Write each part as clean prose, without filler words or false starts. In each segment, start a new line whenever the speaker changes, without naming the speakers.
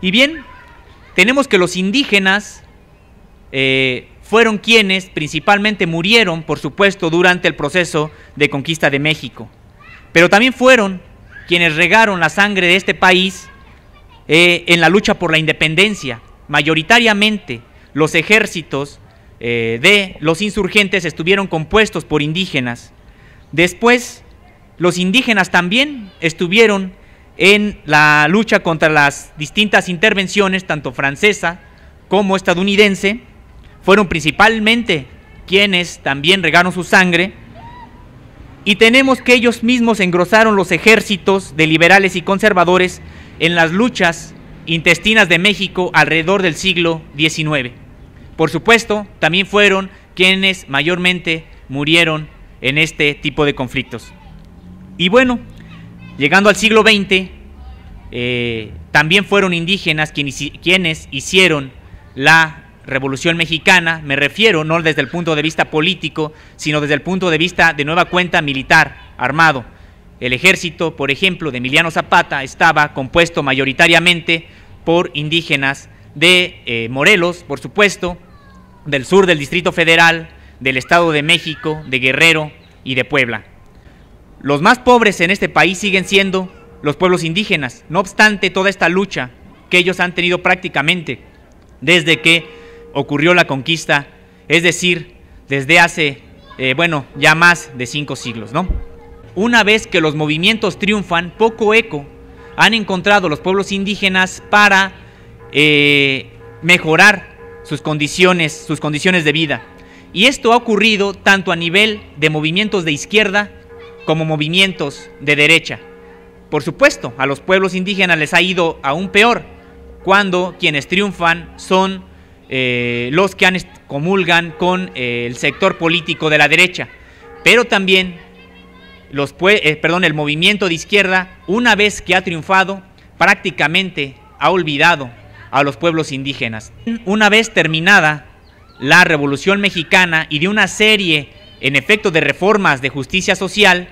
Y bien, tenemos que los indígenas fueron quienes principalmente murieron, por supuesto, durante el proceso de conquista de México, pero también fueron quienes regaron la sangre de este país en la lucha por la independencia. Mayoritariamente los ejércitos de los insurgentes estuvieron compuestos por indígenas. Después, los indígenas también estuvieron en la lucha contra las distintas intervenciones, tanto francesa como estadounidense. Fueron principalmente quienes también regaron su sangre, y tenemos que ellos mismos engrosaron los ejércitos de liberales y conservadores en las luchas intestinas de México alrededor del siglo XIX. Por supuesto, también fueron quienes mayormente murieron en este tipo de conflictos. Y bueno, llegando al siglo XX, también fueron indígenas quienes hicieron la Revolución Mexicana. Me refiero no desde el punto de vista político, sino desde el punto de vista de nueva cuenta militar, armado. El ejército, por ejemplo, de Emiliano Zapata estaba compuesto mayoritariamente por indígenas de Morelos, por supuesto, del sur del Distrito Federal, del Estado de México, de Guerrero y de Puebla. Los más pobres en este país siguen siendo los pueblos indígenas, no obstante toda esta lucha que ellos han tenido prácticamente desde que ocurrió la conquista, es decir, desde hace, ya más de 5 siglos, ¿no? Una vez que los movimientos triunfan, poco eco han encontrado los pueblos indígenas para mejorar sus condiciones de vida. Y esto ha ocurrido tanto a nivel de movimientos de izquierda como movimientos de derecha. Por supuesto, a los pueblos indígenas les ha ido aún peor cuando quienes triunfan son los que comulgan con el sector político de la derecha, pero también el movimiento de izquierda, una vez que ha triunfado, prácticamente ha olvidado a los pueblos indígenas. Una vez terminada la Revolución Mexicana y de una serie, en efecto, de reformas de justicia social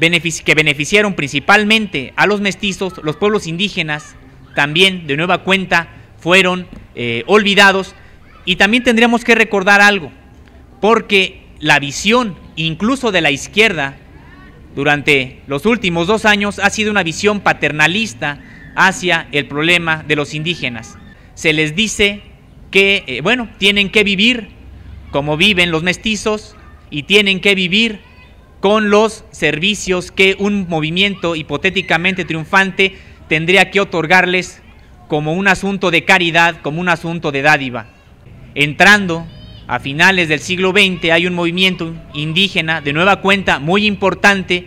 que beneficiaron principalmente a los mestizos, los pueblos indígenas también de nueva cuenta fueron olvidados. Y también tendríamos que recordar algo, porque la visión incluso de la izquierda durante los últimos 2 años ha sido una visión paternalista hacia el problema de los indígenas. Se les dice que tienen que vivir como viven los mestizos y tienen que vivir con los servicios que un movimiento hipotéticamente triunfante tendría que otorgarles como un asunto de caridad, como un asunto de dádiva. Entrando a finales del siglo XX hay un movimiento indígena de nueva cuenta muy importante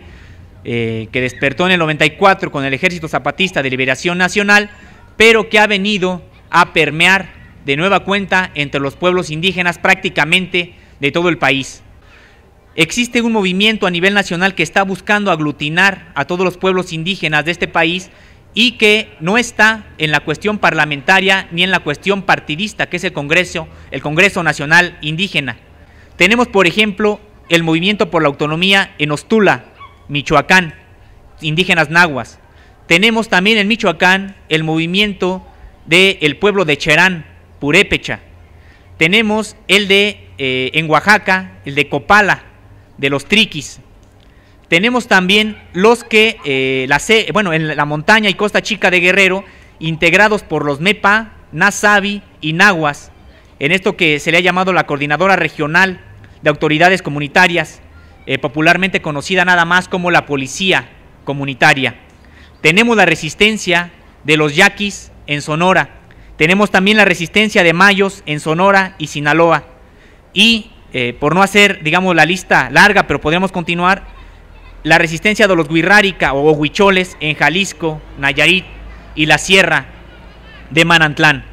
que despertó en el 94 con el Ejército Zapatista de Liberación Nacional, pero que ha venido a permear de nueva cuenta entre los pueblos indígenas prácticamente de todo el país. Existe un movimiento a nivel nacional que está buscando aglutinar a todos los pueblos indígenas de este país y que no está en la cuestión parlamentaria ni en la cuestión partidista, que es el Congreso Nacional Indígena. Tenemos, por ejemplo, el Movimiento por la Autonomía en Ostula, Michoacán, indígenas nahuas. Tenemos también en Michoacán el movimiento del pueblo de Cherán, Purépecha. Tenemos el de, en Oaxaca, el de Copala, de los Triquis. Tenemos también los que, en la montaña y costa chica de Guerrero, integrados por los Mepa, Nasabi y Nahuas, en esto que se le ha llamado la Coordinadora Regional de Autoridades Comunitarias, popularmente conocida nada más como la Policía Comunitaria. Tenemos la resistencia de los Yaquis en Sonora, tenemos también la resistencia de Mayos en Sonora y Sinaloa, y por no hacer, la lista larga, pero podemos continuar, la resistencia de los Huirrárica o Huicholes en Jalisco, Nayarit y la Sierra de Manantlán.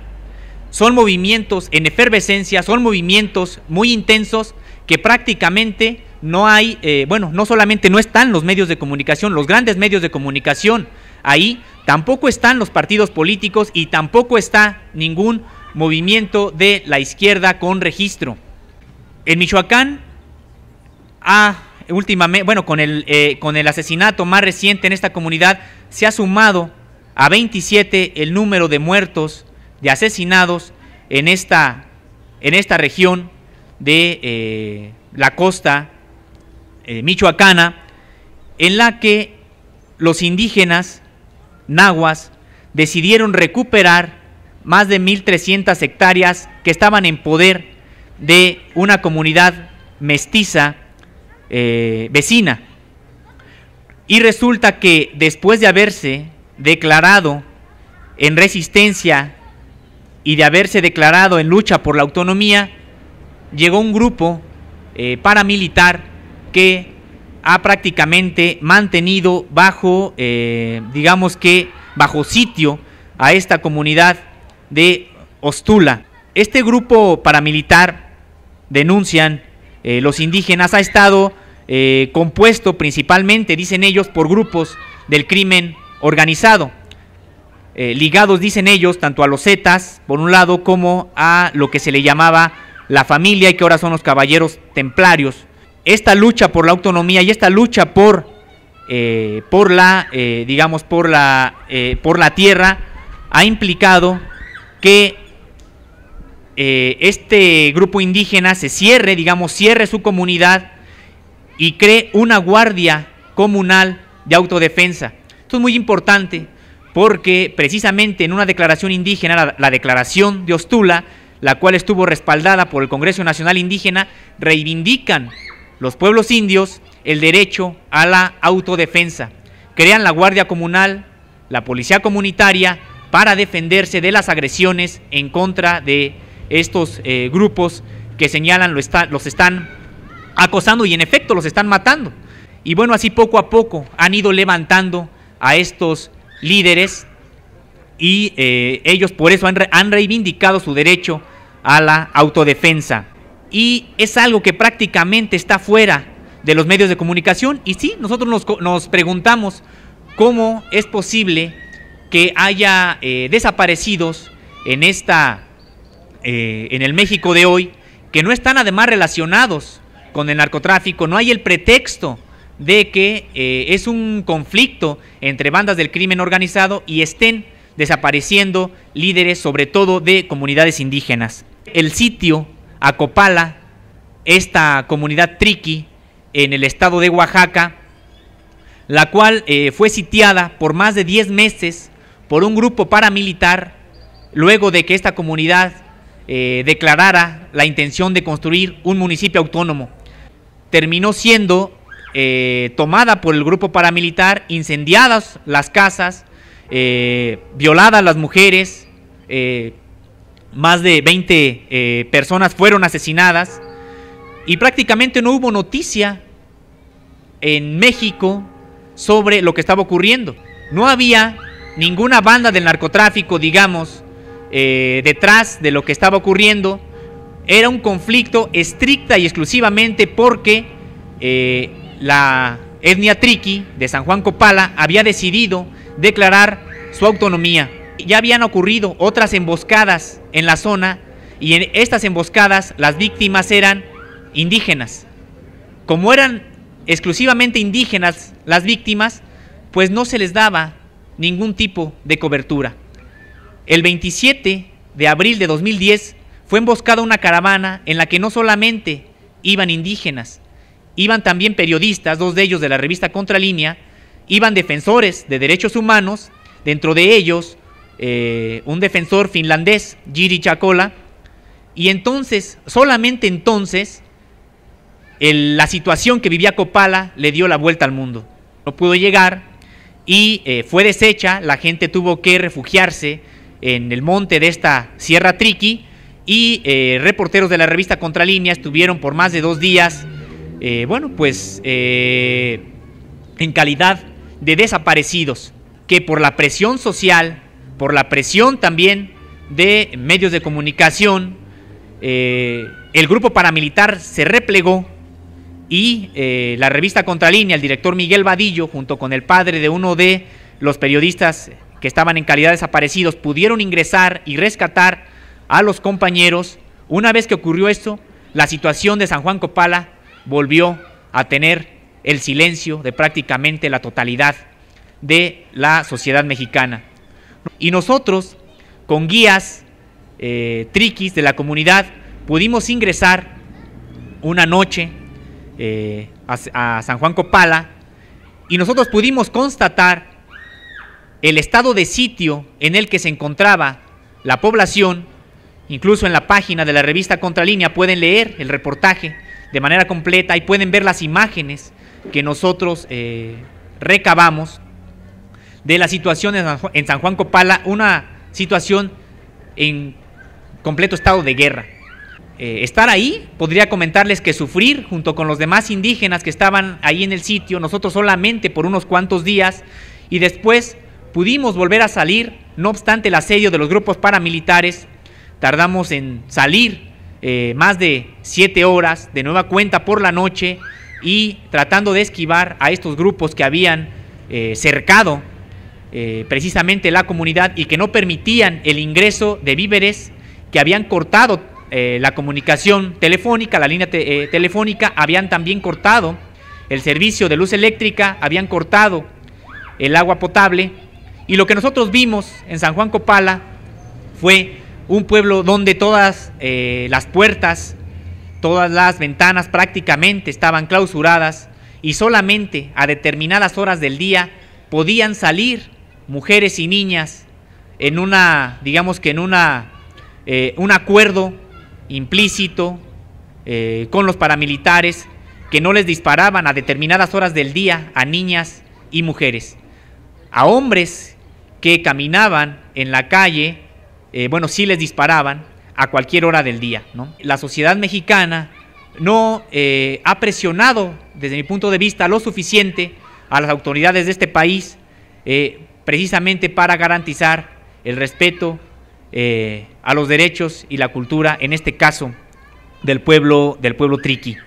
Son movimientos en efervescencia, son movimientos muy intensos que prácticamente no hay, no solamente no están los medios de comunicación, los grandes medios de comunicación ahí, tampoco están los partidos políticos y tampoco está ningún movimiento de la izquierda con registro. En Michoacán últimamente, con el asesinato más reciente en esta comunidad, se ha sumado a 27 el número de muertos, de asesinados en esta región de la costa michoacana, en la que los indígenas nahuas decidieron recuperar más de 1.300 hectáreas que estaban en poder de una comunidad mestiza vecina. Y resulta que después de haberse declarado en resistencia y de haberse declarado en lucha por la autonomía, llegó un grupo paramilitar que ha prácticamente mantenido bajo, digamos que bajo sitio a esta comunidad de Ostula. Este grupo paramilitar, denuncian los indígenas, ha estado compuesto principalmente, dicen ellos, por grupos del crimen organizado, ligados, dicen ellos, tanto a los Zetas, por un lado, como a lo que se le llamaba la familia y que ahora son los caballeros templarios. Esta lucha por la autonomía y esta lucha por la tierra ha implicado que este grupo indígena cierre su comunidad y cree una guardia comunal de autodefensa. Esto es muy importante porque precisamente en una declaración indígena, la declaración de Ostula, la cual estuvo respaldada por el Congreso Nacional Indígena, reivindican los pueblos indios el derecho a la autodefensa. Crean la Guardia Comunal, la Policía Comunitaria, para defenderse de las agresiones en contra de estos grupos que señalan los están acosando y en efecto los están matando. Y bueno, así poco a poco han ido levantando a estos líderes y ellos por eso han reivindicado su derecho a la autodefensa. Y es algo que prácticamente está fuera de los medios de comunicación. Y sí, nosotros nos preguntamos cómo es posible que haya desaparecidos en el México de hoy, que no están además relacionados con el narcotráfico. No hay el pretexto de que es un conflicto entre bandas del crimen organizado y estén desapareciendo líderes, sobre todo de comunidades indígenas. El sitio Acopala, esta comunidad triqui en el estado de Oaxaca, la cual fue sitiada por más de 10 meses por un grupo paramilitar, luego de que esta comunidad declarara la intención de construir un municipio autónomo. Terminó siendo tomada por el grupo paramilitar, incendiadas las casas, violadas las mujeres, más de 20 personas fueron asesinadas y prácticamente no hubo noticia en México sobre lo que estaba ocurriendo. No había ninguna banda del narcotráfico, digamos, detrás de lo que estaba ocurriendo. Era un conflicto estricta y exclusivamente porque la etnia triqui de San Juan Copala había decidido declarar su autonomía. Ya habían ocurrido otras emboscadas en la zona y en estas emboscadas las víctimas eran indígenas. Como eran exclusivamente indígenas las víctimas, pues no se les daba ningún tipo de cobertura. El 27 de abril de 2010 fue emboscada una caravana en la que no solamente iban indígenas, iban también periodistas, 2 de ellos de la revista Contralínea, iban defensores de derechos humanos, dentro de ellos un defensor finlandés, Jiri Chakola, y entonces, solamente entonces, la situación que vivía Copala le dio la vuelta al mundo. No pudo llegar y fue deshecha, la gente tuvo que refugiarse en el monte de esta Sierra Triqui y reporteros de la revista Contralínea estuvieron por más de 2 días, en calidad de desaparecidos, que por la presión social, por la presión también de medios de comunicación, el grupo paramilitar se replegó y la revista Contralínea, el director Miguel Vadillo, junto con el padre de uno de los periodistas que estaban en calidad de desaparecidos, pudieron ingresar y rescatar a los compañeros. Una vez que ocurrió esto, la situación de San Juan Copala volvió a tener el silencio de prácticamente la totalidad de la sociedad mexicana. Y nosotros, con guías triquis de la comunidad, pudimos ingresar una noche a San Juan Copala, y nosotros pudimos constatar el estado de sitio en el que se encontraba la población. Incluso en la página de la revista Contralínea pueden leer el reportaje de manera completa y pueden ver las imágenes que nosotros recabamos de la situación en San Juan Copala, una situación en completo estado de guerra. Estar ahí, podría comentarles que sufrir junto con los demás indígenas que estaban ahí en el sitio, nosotros solamente por unos cuantos días, y después pudimos volver a salir. No obstante el asedio de los grupos paramilitares, tardamos en salir más de 7 horas de nueva cuenta por la noche, y tratando de esquivar a estos grupos que habían cercado precisamente la comunidad y que no permitían el ingreso de víveres, que habían cortado la comunicación telefónica, la línea telefónica, habían también cortado el servicio de luz eléctrica, habían cortado el agua potable. Y lo que nosotros vimos en San Juan Copala fue un pueblo donde todas las puertas, todas las ventanas prácticamente estaban clausuradas, y solamente a determinadas horas del día podían salir mujeres y niñas en una, digamos que en un acuerdo implícito con los paramilitares, que no les disparaban a determinadas horas del día a niñas y mujeres. A hombres que caminaban en la calle, bueno, sí les disparaban a cualquier hora del día, ¿no? La sociedad mexicana no ha presionado, desde mi punto de vista, lo suficiente a las autoridades de este país, precisamente para garantizar el respeto a los derechos y la cultura, en este caso del pueblo triqui.